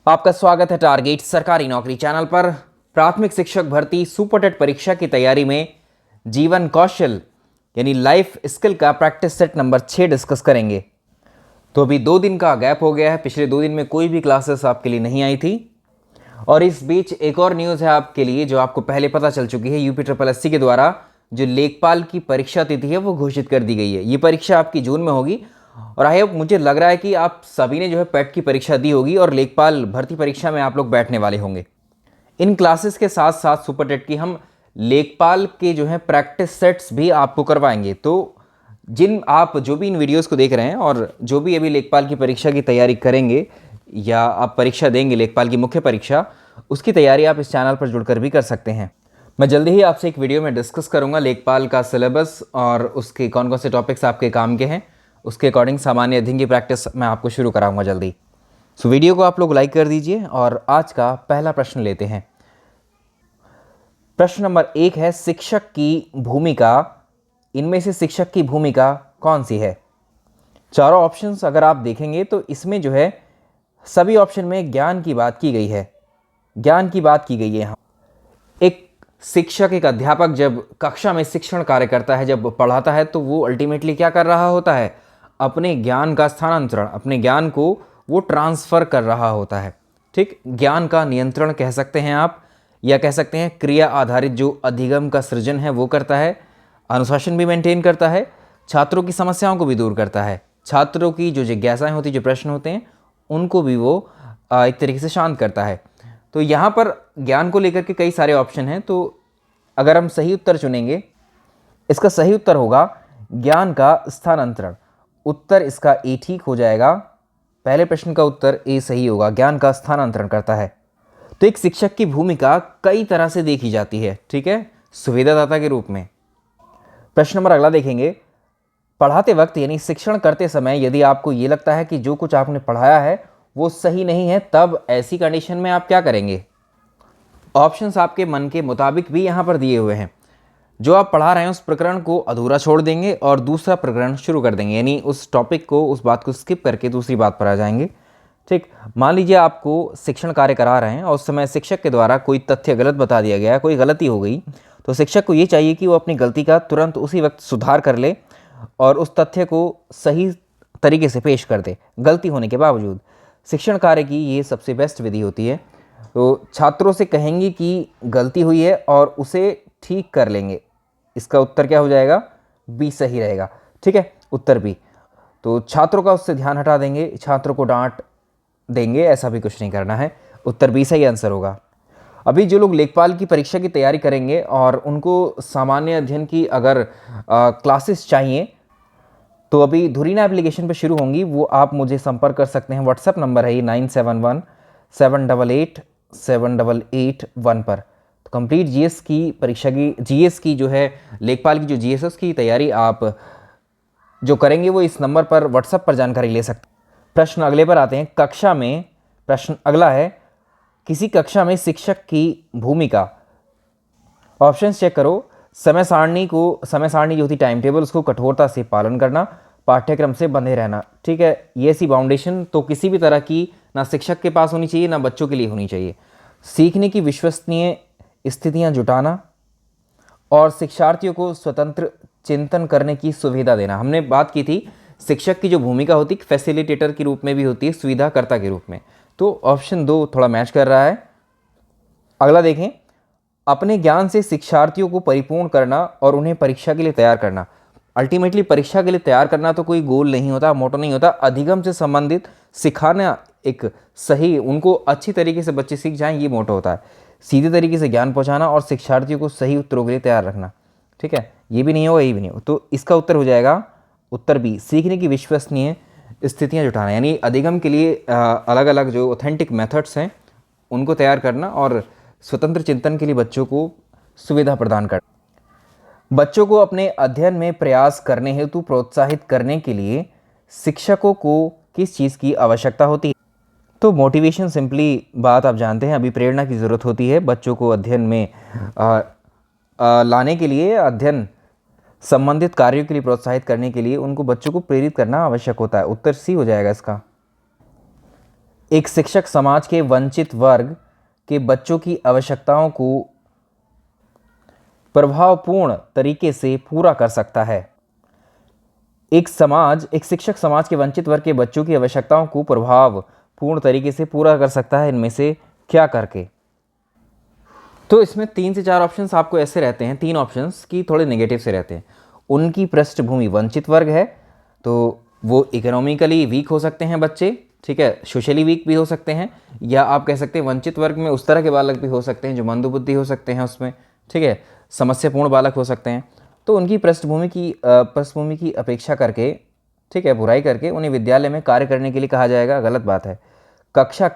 आपका स्वागत है टारगेट सरकारी नौकरी चैनल पर। प्राथमिक शिक्षक भर्ती सुपर टेट परीक्षा की तैयारी में जीवन कौशल यानी लाइफ स्किल का प्रैक्टिस सेट नंबर 6 डिस्कस करेंगे। तो अभी 2 दिन का गैप हो गया है, पिछले 2 दिन में कोई भी क्लासेस आपके लिए नहीं आई थी। और इस बीच एक और न्यूज़ है आपके लिए जो आपको पहले पता चल चुकी है। यूपी ट्रिपल एससी के द्वारा जो लेखपाल की परीक्षा तिथि है वो घोषित कर दी गई है। ये परीक्षा आपकी जून में होगी और आई होप, मुझे लग रहा है कि आप सभी ने जो है पेट की परीक्षा दी होगी और लेखपाल भर्ती परीक्षा में आप लोग बैठने वाले होंगे। इन क्लासेस के साथ साथ सुपर टेट की हम लेखपाल के जो है प्रैक्टिस सेट्स भी आपको करवाएंगे। तो आप जो भी इन वीडियोस को देख रहे हैं और जो भी अभी लेखपाल की परीक्षा की तैयारी करेंगे या आप परीक्षा देंगे लेखपाल की मुख्य परीक्षा, उसकी तैयारी आप इस चैनल पर जुड़कर भी कर सकते हैं। मैं जल्दी ही आपसे एक वीडियो में डिस्कस करूंगा लेखपाल का सिलेबस और उसके कौन कौन से टॉपिक्स आपके काम के हैं। उसके अकॉर्डिंग सामान्य अध्ययन की प्रैक्टिस मैं आपको शुरू कराऊंगा जल्दी। सो वीडियो को आप लोग लाइक कर दीजिए और आज का पहला प्रश्न लेते हैं। प्रश्न नंबर 1 है, शिक्षक की भूमिका। इनमें से शिक्षक की भूमिका कौन सी है? चारों ऑप्शंस अगर आप देखेंगे तो इसमें जो है सभी ऑप्शन में ज्ञान की बात की गई है। ज्ञान की बात की गई है यहाँ। एक शिक्षक, एक अध्यापक जब कक्षा में शिक्षण कार्य करता है, जब पढ़ाता है, तो वो अल्टीमेटली क्या कर रहा होता है? अपने ज्ञान का स्थानांतरण, अपने ज्ञान को वो ट्रांसफ़र कर रहा होता है। ठीक, ज्ञान का नियंत्रण कह सकते हैं आप, या कह सकते हैं क्रिया आधारित जो अधिगम का सृजन है वो करता है, अनुशासन भी मेंटेन करता है, छात्रों की समस्याओं को भी दूर करता है, छात्रों की जो जिज्ञासाएं होती, जो प्रश्न होते हैं उनको भी वो एक तरीके से शांत करता है। तो यहाँ पर ज्ञान को लेकर के कई सारे ऑप्शन हैं। तो अगर हम सही उत्तर चुनेंगे, इसका सही उत्तर होगा ज्ञान का स्थानांतरण। उत्तर इसका ए ठीक हो जाएगा। पहले प्रश्न का उत्तर ए सही होगा, ज्ञान का स्थानांतरण करता है। तो एक शिक्षक की भूमिका कई तरह से देखी जाती है, ठीक है, सुविधादाता के रूप में। प्रश्न नंबर अगला देखेंगे। पढ़ाते वक्त यानी शिक्षण करते समय यदि आपको ये लगता है कि जो कुछ आपने पढ़ाया है वो सही नहीं है, तब ऐसी कंडीशन में आप क्या करेंगे? ऑप्शंस आपके मन के मुताबिक भी यहाँ पर दिए हुए हैं। जो आप पढ़ा रहे हैं उस प्रकरण को अधूरा छोड़ देंगे और दूसरा प्रकरण शुरू कर देंगे, यानी उस टॉपिक को, उस बात को स्किप करके दूसरी बात पर आ जाएंगे। ठीक, मान लीजिए आपको शिक्षण कार्य करा रहे हैं और उस समय शिक्षक के द्वारा कोई तथ्य गलत बता दिया गया, कोई गलती हो गई, तो शिक्षक को ये चाहिए कि वो अपनी गलती का तुरंत उसी वक्त सुधार कर ले और उस तथ्य को सही तरीके से पेश कर दे, गलती होने के बावजूद। शिक्षण कार्य की ये सबसे बेस्ट विधि होती है। तो छात्रों से कहेंगे कि गलती हुई है और उसे ठीक कर लेंगे। इसका उत्तर क्या हो जाएगा? बी सही रहेगा। ठीक है, उत्तर बी। तो छात्रों का उससे ध्यान हटा देंगे, छात्रों को डांट देंगे, ऐसा भी कुछ नहीं करना है। उत्तर बी सही आंसर होगा। अभी जो लोग लेखपाल की परीक्षा की तैयारी करेंगे और उनको सामान्य अध्ययन की अगर क्लासेस चाहिए तो अभी धुरीना एप्लीकेशन पर शुरू होंगी, वो आप मुझे संपर्क कर सकते हैं। व्हाट्सएप नंबर है ये 9717887881 पर। तो कंप्लीट जीएस की परीक्षा की, जीएस की जो है लेखपाल की जो जीएस है उसकी तैयारी आप जो करेंगे वो इस नंबर पर व्हाट्सएप पर जानकारी ले सकते हैं। प्रश्न अगले पर आते हैं। कक्षा में, प्रश्न अगला है, किसी कक्षा में शिक्षक की भूमिका। ऑप्शंस चेक करो। समय सारणी जो होती टाइम टेबल, उसको कठोरता से पालन करना, पाठ्यक्रम से बंधे रहना। ठीक है, ये ऐसी बाउंडेशन तो किसी भी तरह की ना शिक्षक के पास होनी चाहिए ना बच्चों के लिए होनी चाहिए। सीखने की विश्वसनीय स्थितियां जुटाना और शिक्षार्थियों को स्वतंत्र चिंतन करने की सुविधा देना। हमने बात की थी शिक्षक की जो भूमिका होती है फैसिलिटेटर के रूप में भी होती है, सुविधाकर्ता के रूप में। तो ऑप्शन 2 थोड़ा मैच कर रहा है। अगला देखें। अपने ज्ञान से शिक्षार्थियों को परिपूर्ण करना और उन्हें परीक्षा के लिए तैयार करना। अल्टीमेटली परीक्षा के लिए तैयार करना तो कोई गोल नहीं होता, मोटो नहीं होता। अधिगम से संबंधित सिखाना, एक सही, उनको अच्छी तरीके से बच्चे सीख जाएं, ये मोटो होता है। सीधे तरीके से ज्ञान पहुंचाना और शिक्षार्थियों को सही उत्तरों के लिए तैयार रखना। ठीक है, ये भी नहीं होगा, ये भी नहीं होगा। तो इसका उत्तर हो जाएगा उत्तर बी, सीखने की विश्वसनीय स्थितियाँ जुटाना। यानी अधिगम के लिए अलग अलग जो ऑथेंटिक मेथड्स हैं उनको तैयार करना और स्वतंत्र चिंतन के लिए बच्चों को सुविधा प्रदान करना। बच्चों को अपने अध्ययन में प्रयास करने हेतु प्रोत्साहित करने के लिए शिक्षकों को किस चीज़ की आवश्यकता होती है? तो मोटिवेशन, सिंपली बात आप जानते हैं, अभी प्रेरणा की ज़रूरत होती है बच्चों को अध्ययन में लाने के लिए, अध्ययन संबंधित कार्यों के लिए प्रोत्साहित करने के लिए उनको, बच्चों को प्रेरित करना आवश्यक होता है। उत्तर सी हो जाएगा इसका। एक शिक्षक समाज के वंचित वर्ग के बच्चों की आवश्यकताओं को प्रभावपूर्ण तरीके से पूरा कर सकता है। एक शिक्षक समाज के वंचित वर्ग के बच्चों की आवश्यकताओं को प्रभावपूर्ण तरीके से पूरा कर सकता है, इनमें से क्या करके? तो इसमें 3 से 4 ऑप्शंस आपको ऐसे रहते हैं, 3 ऑप्शंस की थोड़े नेगेटिव से रहते हैं। उनकी पृष्ठभूमि वंचित वर्ग है, तो वो इकोनॉमिकली वीक हो सकते हैं बच्चे, ठीक है, सोशली वीक भी हो सकते हैं, या आप कह सकते हैं वंचित वर्ग में उस तरह के बालक भी हो सकते हैं जो मंदबुद्धि हो सकते हैं उसमें, ठीक है, समस्यापूर्ण बालक हो सकते हैं। तो उनकी पृष्ठभूमि की अपेक्षा करके, ठीक है, बुराई करके उन्हें विद्यालय में कार्य करने के लिए कहा जाएगा, गलत बात है। कक्षा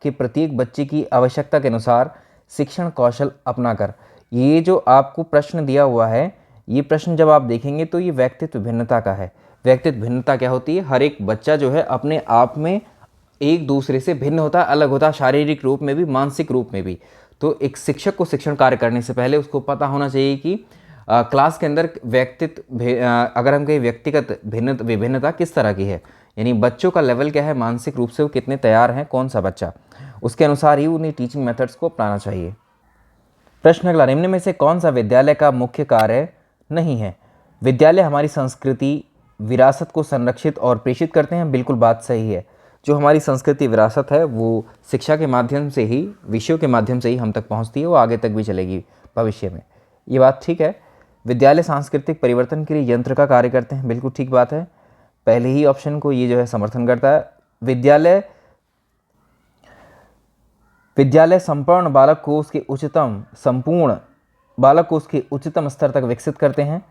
के प्रत्येक बच्चे की आवश्यकता के अनुसार शिक्षण कौशल अपनाकर, ये जो आपको प्रश्न दिया हुआ है, ये प्रश्न जब आप देखेंगे तो ये व्यक्तित्व भिन्नता का है। व्यक्तित्व भिन्नता क्या होती है? हर एक बच्चा जो है अपने आप में एक दूसरे से भिन्न होता है, अलग होता है, शारीरिक रूप में भी, मानसिक रूप में भी। तो एक शिक्षक को शिक्षण कार्य करने से पहले उसको पता होना चाहिए कि क्लास के अंदर अगर हम कहें व्यक्तिगत विभिन्नता किस तरह की है, यानी बच्चों का लेवल क्या है, मानसिक रूप से वो कितने तैयार हैं, कौन सा बच्चा, उसके अनुसार ही उन्हें टीचिंग मेथड्स को अपनाना चाहिए। प्रश्न अगला, निम्न में से कौन सा विद्यालय का मुख्य कार्य नहीं है? विद्यालय हमारी संस्कृति विरासत को संरक्षित और प्रेषित करते हैं, बिल्कुल बात सही है। जो हमारी संस्कृति विरासत है वो शिक्षा के माध्यम से ही, विषयों के माध्यम से ही हम तक पहुंचती है, वो आगे तक भी चलेगी भविष्य में, ये बात ठीक है। विद्यालय सांस्कृतिक परिवर्तन के लिए यंत्र का कार्य करते हैं, बिल्कुल ठीक बात है, पहले ही ऑप्शन को ये जो है समर्थन करता है। विद्यालय संपूर्ण बालक को उसके उच्चतम स्तर तक विकसित करते हैं।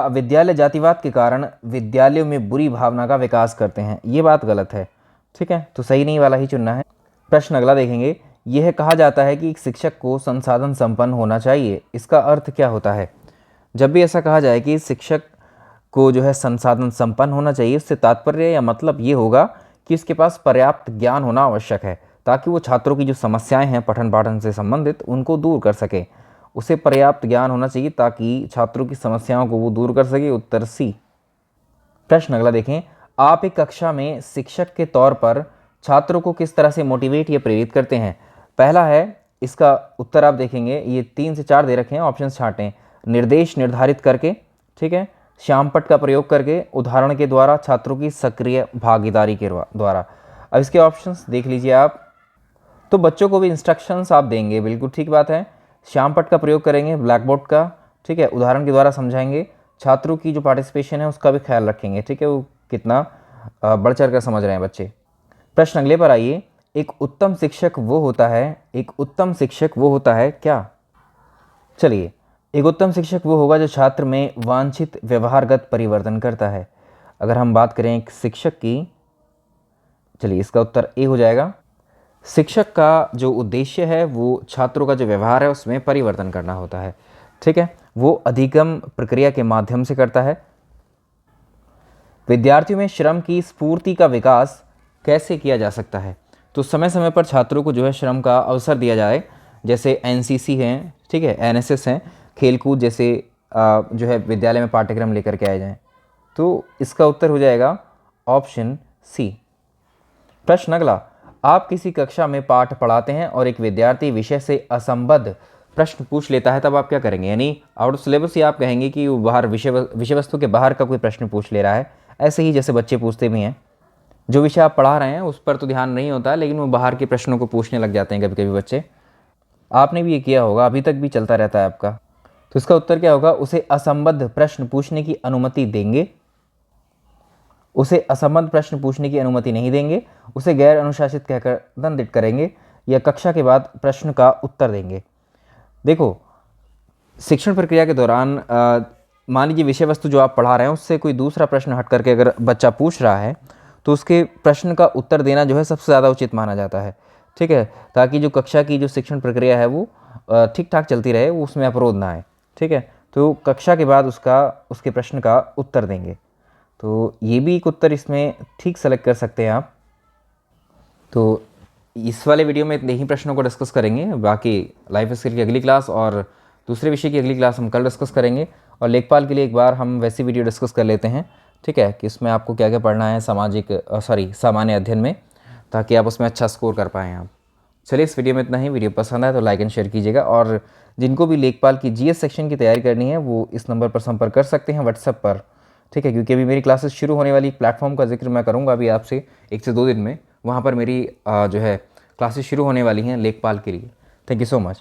विद्यालय जातिवाद के कारण विद्यालयों में बुरी भावना का विकास करते हैं, ये बात गलत है, ठीक है, तो सही नहीं वाला ही चुनना है। प्रश्न अगला देखेंगे, यह कहा जाता है कि एक शिक्षक को संसाधन संपन्न होना चाहिए, इसका अर्थ क्या होता है? जब भी ऐसा कहा जाए कि शिक्षक को जो है संसाधन संपन्न होना चाहिए, उससे तात्पर्य या मतलब ये होगा कि उसके पास पर्याप्त ज्ञान होना आवश्यक है, ताकि वो छात्रों की जो समस्याएं हैं पठन पाठन से संबंधित उनको दूर कर सके। उसे पर्याप्त ज्ञान होना चाहिए ताकि छात्रों की समस्याओं को वो दूर कर सके, उत्तर सी। प्रश्न अगला देखें, आप एक कक्षा में शिक्षक के तौर पर छात्रों को किस तरह से मोटिवेट या प्रेरित करते हैं? पहला है, इसका उत्तर आप देखेंगे, ये 3 से 4 दे रखे हैं, ऑप्शन छांटें। निर्देश निर्धारित करके, ठीक है, श्यामपट्ट का प्रयोग करके, उदाहरण के द्वारा, छात्रों की सक्रिय भागीदारी के द्वारा। अब इसके ऑप्शंस देख लीजिए आप, तो बच्चों को भी इंस्ट्रक्शंस आप देंगे, बिल्कुल ठीक बात है, श्यामपट्ट का प्रयोग करेंगे, ब्लैक बोर्ड का, ठीक है, उदाहरण के द्वारा समझाएंगे, छात्रों की जो पार्टिसिपेशन है उसका भी ख्याल रखेंगे, ठीक है, वो कितना बढ़ चढ़ कर समझ रहे हैं बच्चे। प्रश्न अगले पर आइए, एक उत्तम शिक्षक वो होता है क्या? चलिए, एक उत्तम शिक्षक वो होगा जो छात्र में वांछित व्यवहारगत परिवर्तन करता है। अगर हम बात करें एक शिक्षक की, चलिए इसका उत्तर ए हो जाएगा। शिक्षक का जो उद्देश्य है वो छात्रों का जो व्यवहार है उसमें परिवर्तन करना होता है, ठीक है, वो अधिगम प्रक्रिया के माध्यम से करता है। विद्यार्थियों में श्रम की स्फूर्ति का विकास कैसे किया जा सकता है? तो समय समय पर छात्रों को जो है श्रम का अवसर दिया जाए, जैसे एनसीसी हैं, ठीक है, एनएसएस हैं, खेलकूद जैसे जो है विद्यालय में पाठ्यक्रम लेकर के आए जाएं। तो इसका उत्तर हो जाएगा ऑप्शन सी। प्रश्न अगला, आप किसी कक्षा में पाठ पढ़ाते हैं और एक विद्यार्थी विषय से असंबद्ध प्रश्न पूछ लेता है, तब आप क्या करेंगे? यानी आउट ऑफ सिलेबस ही आप कहेंगे कि वो बाहर विषय वस्तु के बाहर का कोई प्रश्न पूछ ले रहा है, ऐसे ही जैसे बच्चे पूछते भी हैं, जो विषय आप पढ़ा रहे हैं उस पर तो ध्यान नहीं होता, लेकिन वो बाहर के प्रश्नों को पूछने लग जाते हैं कभी कभी बच्चे। आपने भी ये किया होगा, अभी तक भी चलता रहता है आपका। तो इसका उत्तर क्या होगा? उसे असंबद्ध प्रश्न पूछने की अनुमति देंगे, उसे असंबद्ध प्रश्न पूछने की अनुमति नहीं देंगे, उसे गैर अनुशासित कहकर दंडित करेंगे, या कक्षा के बाद प्रश्न का उत्तर देंगे। देखो, शिक्षण प्रक्रिया के दौरान मान लीजिए विषय वस्तु जो आप पढ़ा रहे हैं उससे कोई दूसरा प्रश्न हट करके अगर बच्चा पूछ रहा है तो उसके प्रश्न का उत्तर देना जो है सबसे ज़्यादा उचित माना जाता है, ठीक है, ताकि जो कक्षा की जो शिक्षण प्रक्रिया है वो ठीक ठाक चलती रहे, वो उसमें अवरोध ना आए, ठीक है। तो कक्षा के बाद उसके प्रश्न का उत्तर देंगे। तो ये भी एक उत्तर इसमें ठीक सेलेक्ट कर सकते हैं आप। तो इस वाले वीडियो में इतने ही प्रश्नों को डिस्कस करेंगे, बाकी लाइफ स्किल की अगली क्लास और दूसरे विषय की अगली क्लास हम कल डिस्कस करेंगे। और लेखपाल के लिए एक बार हम वैसी वीडियो डिस्कस कर लेते हैं, ठीक है, कि इसमें आपको क्या क्या पढ़ना है सामान्य अध्ययन में। ताकि आप उसमें अच्छा स्कोर कर पाएँ आप। चलिए इस वीडियो में इतना ही। वीडियो पसंद आए तो लाइक एंड शेयर कीजिएगा, और जिनको भी लेखपाल की जीएस सेक्शन की तैयारी करनी है वो इस नंबर पर संपर्क कर सकते हैं व्हाट्सएप पर, ठीक है, क्योंकि अभी मेरी क्लासेस शुरू होने वाली। प्लेटफॉर्म का जिक्र मैं करूँगा अभी आपसे 1 से 2 दिन में। वहाँ पर मेरी जो है क्लासेस शुरू होने वाली हैं लेखपाल के लिए। Thank you so much.